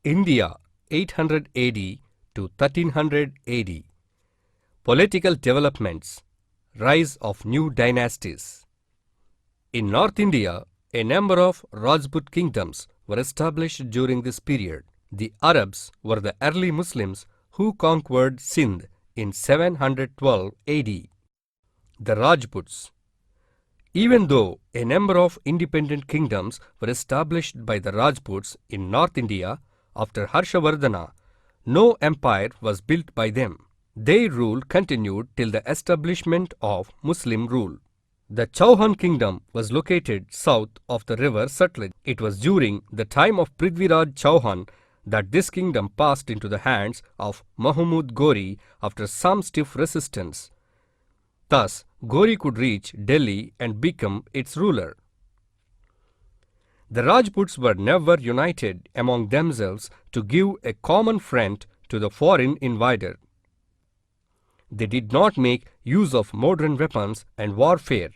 India 800 AD to 1300 AD. Political developments. Rise of new dynasties. In North India, a number of Rajput kingdoms were established during this period. The Arabs were the early Muslims who conquered Sindh in 712 AD. The Rajputs. Even though a number of independent kingdoms were established by the Rajputs in North India after Harshavardhana, no empire was built by them. Their rule continued till the establishment of Muslim rule. The Chauhan kingdom was located south of the river Sutlej. It was during the time of Prithviraj Chauhan that this kingdom passed into the hands of Mahmud Ghori after some stiff resistance. Thus, Ghori could reach Delhi and become its ruler. The Rajputs were never united among themselves to give a common front to the foreign invader. They did not make use of modern weapons and warfare.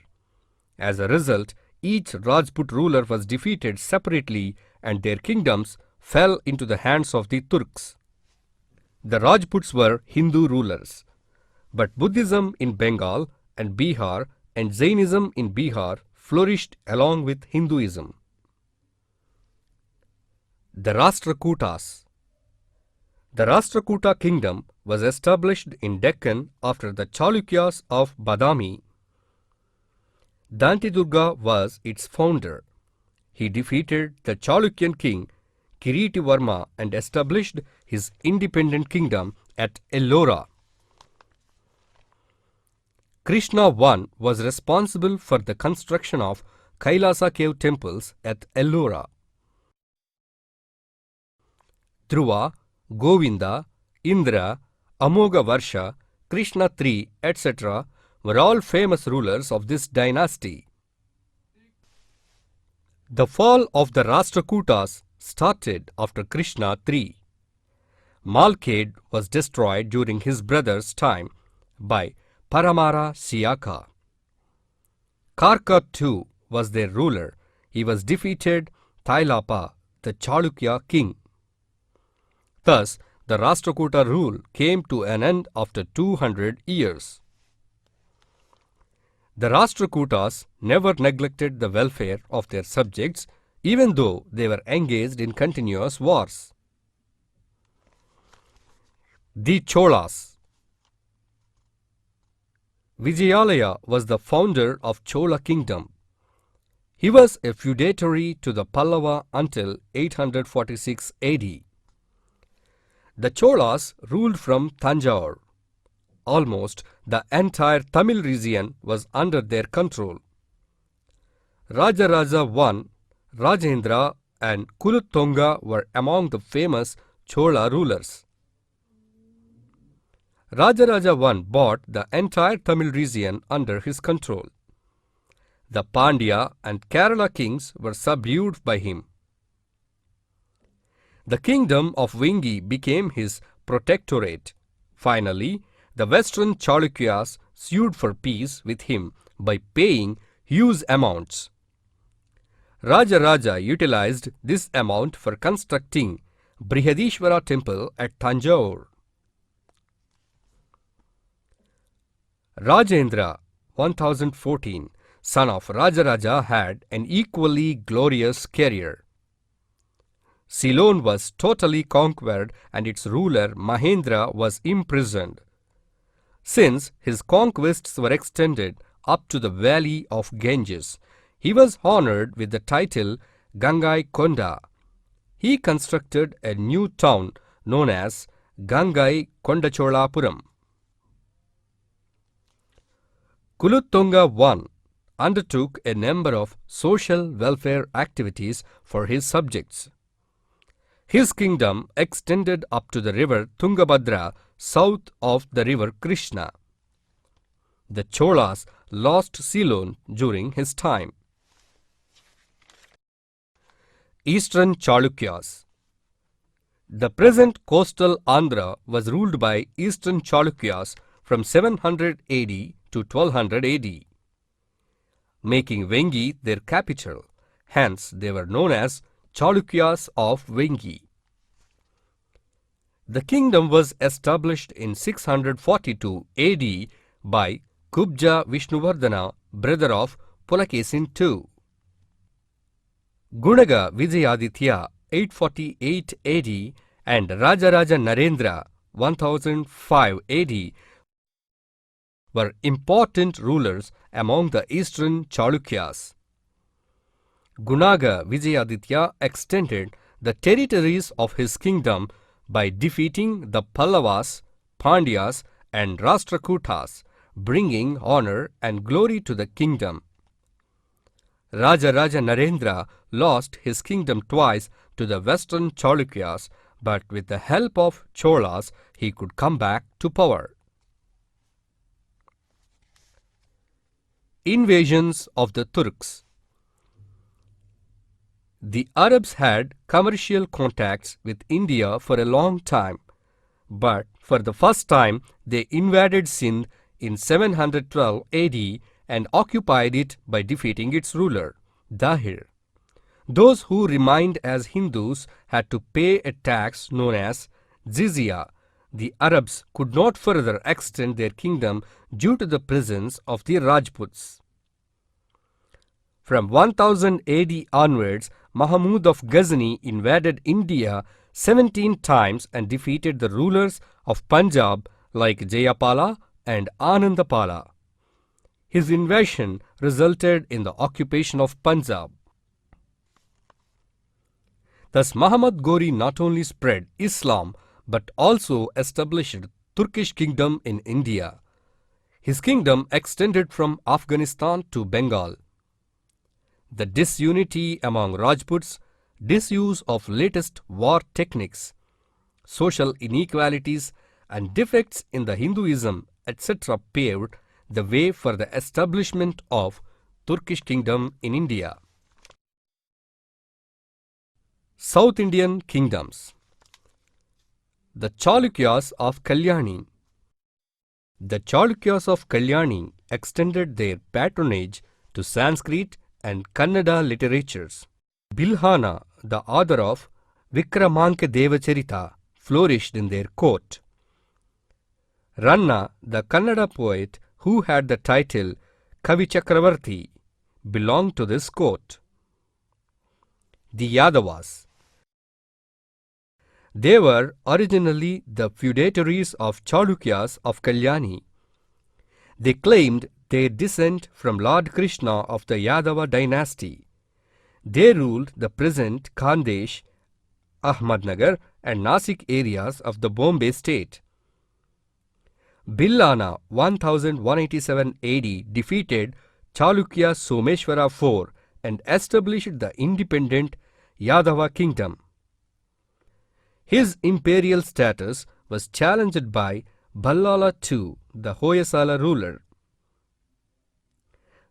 As a result, each Rajput ruler was defeated separately and their kingdoms fell into the hands of the Turks. The Rajputs were Hindu rulers, but Buddhism in Bengal and Bihar and Jainism in Bihar flourished along with Hinduism. The Rashtrakutas. The Rashtrakuta kingdom was established in Deccan after the Chalukyas of Badami. Dantidurga was its founder. He defeated the Chalukyan king Kiritivarma and established his independent kingdom at Ellora. Krishna I was responsible for the construction of Kailasa cave temples at Ellora. Dhruva, Govinda, Indra, Amoga Varsha, Krishna III, etc. were all famous rulers of this dynasty. The fall of the Rashtrakutas started after Krishna III. Malkhed was destroyed during his brother's time by Paramara Siyaka. Karka II was their ruler. He was defeated Tailapa, the Chalukya king. Thus, the Rashtrakuta rule came to an end after 200 years. The Rashtrakutas never neglected the welfare of their subjects, even though they were engaged in continuous wars. The Cholas. Vijayalaya was the founder of Chola kingdom. He was a feudatory to the Pallava until 846 AD. The Cholas ruled from Tanjore. Almost the entire Tamil region was under their control. Rajaraja I, Rajendra and Kulutonga were among the famous Chola rulers. Rajaraja I brought the entire Tamil region under his control. The Pandya and Kerala kings were subdued by him. The kingdom of Vengi became his protectorate. Finally, the western Chalukyas sued for peace with him by paying huge amounts. Rajaraja utilized this amount for constructing Brihadishwara temple at Tanjore. Rajendra, 1014, son of Rajaraja, had an equally glorious career. Ceylon was totally conquered and its ruler Mahendra was imprisoned. Since his conquests were extended up to the valley of Ganges, he was honored with the title Gangai Konda. He constructed a new town known as Gangai Kondacholapuram. Kulutonga I undertook a number of social welfare activities for his subjects. His kingdom extended up to the river Tungabhadra south of the river Krishna. The Cholas lost Ceylon during his time. Eastern Chalukyas. The present coastal Andhra was ruled by Eastern Chalukyas from 700 AD to 1200 AD, making Vengi their capital. Hence, they were known as Chalukyas of Vengi. The kingdom was established in 642 AD by Kubja Vishnuvardhana, brother of Pulakesin II. Gunaga Vijayaditya 848 AD and Rajaraja Narendra 1005 AD were important rulers among the eastern Chalukyas. Gunaga Vijayaditya extended the territories of his kingdom by defeating the Pallavas, Pandyas and Rashtrakutas, bringing honor and glory to the kingdom. Rajaraja Narendra lost his kingdom twice to the western Chalukyas, but with the help of Cholas he could come back to power. Invasions of the Turks. The Arabs had commercial contacts with India for a long time, but for the first time they invaded Sindh in 712 AD and occupied it by defeating its ruler, Dahir. Those who remained as Hindus had to pay a tax known as jizya. The Arabs could not further extend their kingdom due to the presence of the Rajputs. From 1000 AD onwards, Mahmud of Ghazni invaded India 17 times and defeated the rulers of Punjab like Jayapala and Anandapala. His invasion resulted in the occupation of Punjab. Thus Muhammad Ghori not only spread Islam but also established Turkish kingdom in India. His kingdom extended from Afghanistan to Bengal. The disunity among Rajputs, disuse of latest war techniques, social inequalities and defects in the Hinduism, etc. paved the way for the establishment of Turkish kingdom in India. South Indian kingdoms. The Chalukyas of Kalyani. The Chalukyas of Kalyani extended their patronage to Sanskrit and Kannada literatures. Bilhana, the author of Vikramanka Devacharita, flourished in their court. Ranna, the Kannada poet who had the title Kavi Chakravarti, belonged to this court. The Yadavas. They were originally the feudatories of Chalukyas of Kalyani. They claimed their descent from Lord Krishna of the Yadava dynasty. They ruled the present Khandesh, Ahmadnagar and Nasik areas of the Bombay state. Billana 1187 AD defeated Chalukya Someshwara IV and established the independent Yadava kingdom. His imperial status was challenged by Ballala II, the Hoysala ruler.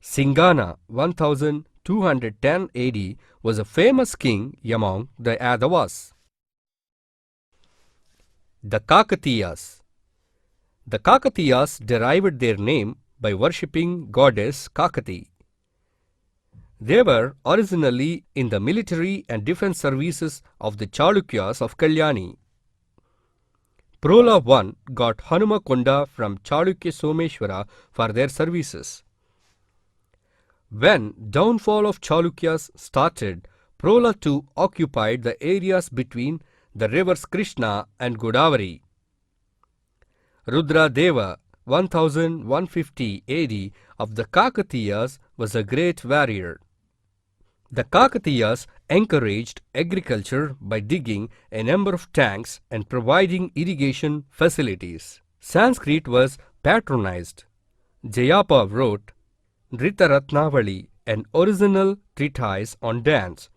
Singana 1210 AD was a famous king among the Yadavas. The Kakatiyas. The Kakatiyas derived their name by worshipping goddess Kakati. They were originally in the military and defense services of the Chalukyas of Kalyani. Prola I got Hanumakonda from Chalukya Someshwara for their services. When downfall of Chalukyas started, Prola II occupied the areas between the rivers Krishna and Godavari. Rudra Deva 1150 AD of the Kakatiyas was a great warrior. The Kakatiyas encouraged agriculture by digging a number of tanks and providing irrigation facilities. Sanskrit was patronized. Jayapa wrote Ritaratnavali, an original treatise on dance.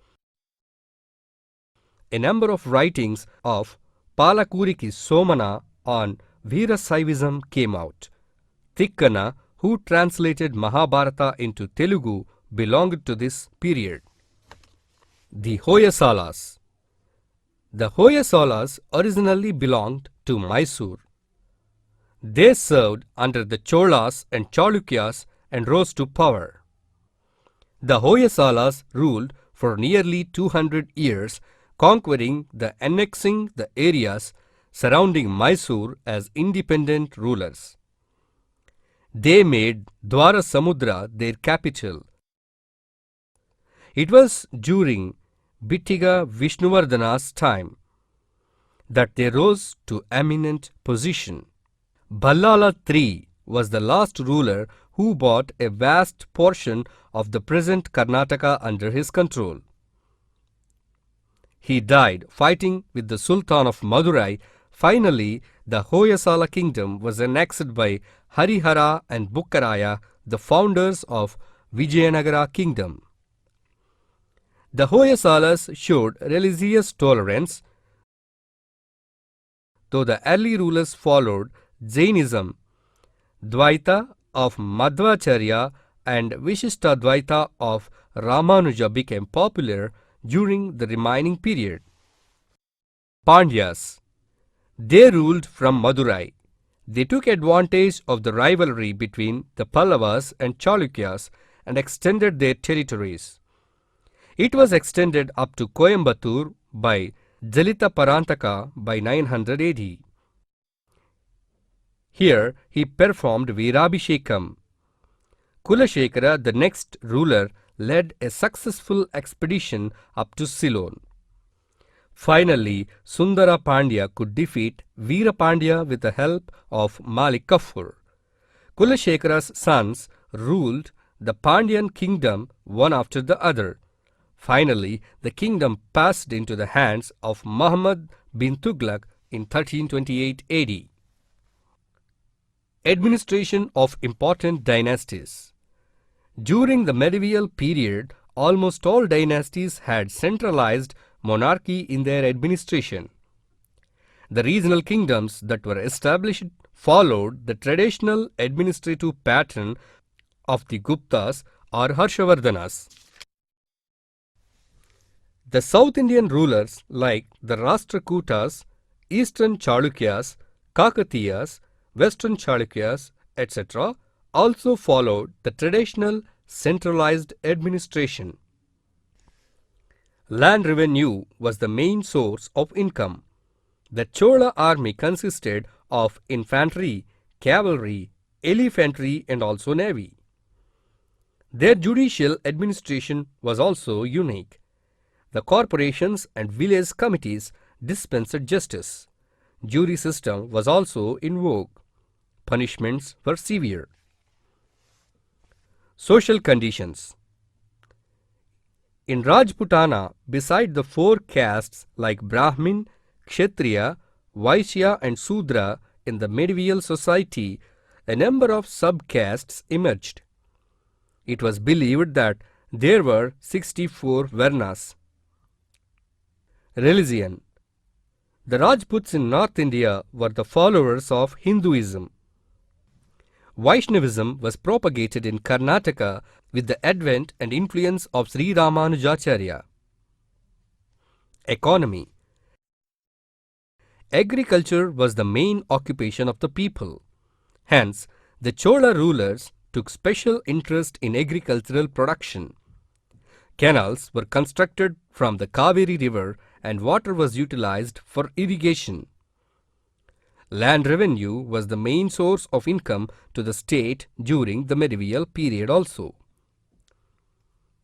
A number of writings of Palakuriki Somana on Veerasaivism came out. Tikkana, who translated Mahabharata into Telugu, belonged to this period. The Hoysalas. The Hoysalas originally belonged to Mysore. They served under the Cholas and Chalukyas and rose to power. The Hoysalas ruled for nearly 200 years, conquering and annexing the areas surrounding Mysore as independent rulers. They made Dwarasamudra their capital. It was during Bittiga Vishnuvardhana's time that they rose to eminent position. Ballala III was the last ruler who brought a vast portion of the present Karnataka under his control. He died fighting with the Sultan of Madurai. Finally, the Hoysala kingdom was annexed by Harihara and Bukkaraya, the founders of Vijayanagara kingdom. The Hoysalas showed religious tolerance, though the early rulers followed Jainism. Dvaita of Madhvacharya and Vishishtadvaita of Ramanuja became popular during the remaining period. Pandyas. They ruled from Madurai. They took advantage of the rivalry between the Pallavas and Chalukyas and extended their territories. It was extended up to Coimbatore by Jalita Parantaka by 900 AD. Here he performed Virabhishekam. Kulashekara, the next ruler, led a successful expedition up to Ceylon. Finally, Sundara Pandya could defeat Veera Pandya with the help of Malik Kafur. Kulashekara's sons ruled the Pandyan kingdom one after the other. Finally, the kingdom passed into the hands of Muhammad bin Tughlaq in 1328 AD. Administration of important dynasties. During the medieval period, almost all dynasties had centralized monarchy in their administration. The regional kingdoms that were established followed the traditional administrative pattern of the Guptas or Harshavardhanas. The South Indian rulers like the Rashtrakutas, Eastern Chalukyas, Kakatiyas, Western Chalukyas, etc. also followed the traditional centralized administration. Land revenue was the main source of income. The Chola army consisted of infantry, cavalry, elephantry and also navy. Their judicial administration was also unique. The corporations and village committees dispensed justice. Jury system was also in vogue. Punishments were severe. Social conditions. In Rajputana, beside the four castes like Brahmin, Kshatriya, Vaishya and Sudra in the medieval society, a number of sub-castes emerged. It was believed that there were 64 Varnas. Religion. The Rajputs in North India were the followers of Hinduism. Vaishnavism was propagated in Karnataka with the advent and influence of Sri Ramanujacharya. Economy. Agriculture was the main occupation of the people. Hence, the Chola rulers took special interest in agricultural production. Canals were constructed from the Kaveri river and water was utilized for irrigation. Land revenue was the main source of income to the state during the medieval period also.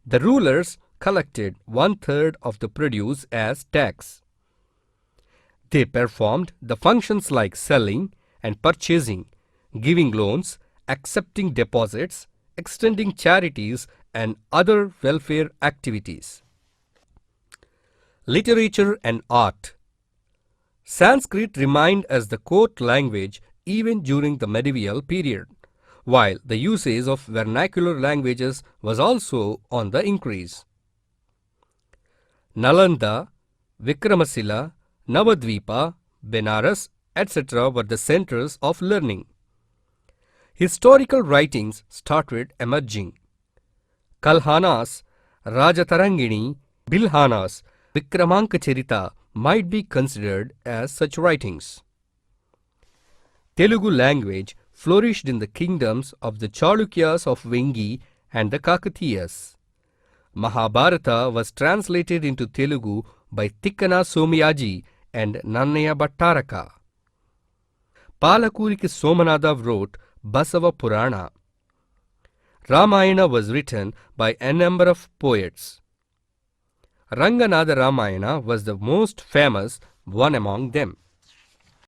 The rulers collected 1/3 of the produce as tax. They performed the functions like selling and purchasing, giving loans, accepting deposits, extending charities and other welfare activities. Literature and art. Sanskrit remained as the court language even during the medieval period, while the usage of vernacular languages was also on the increase. Nalanda, Vikramasila, Navadvipa, Benares, etc. were the centers of learning. Historical writings started emerging. Kalhanas, Rajatarangini, Bilhanas, Vikramankacharita might be considered as such writings. Telugu language flourished in the kingdoms of the Chalukyas of Vengi and the Kakatiyas. Mahabharata was translated into Telugu by Tikkana Somayaji and Nannaya Bhattaraka. Palakuriki Somanatha wrote Basava Purana. Ramayana was written by a number of poets. Ranganatha Ramayana was the most famous one among them.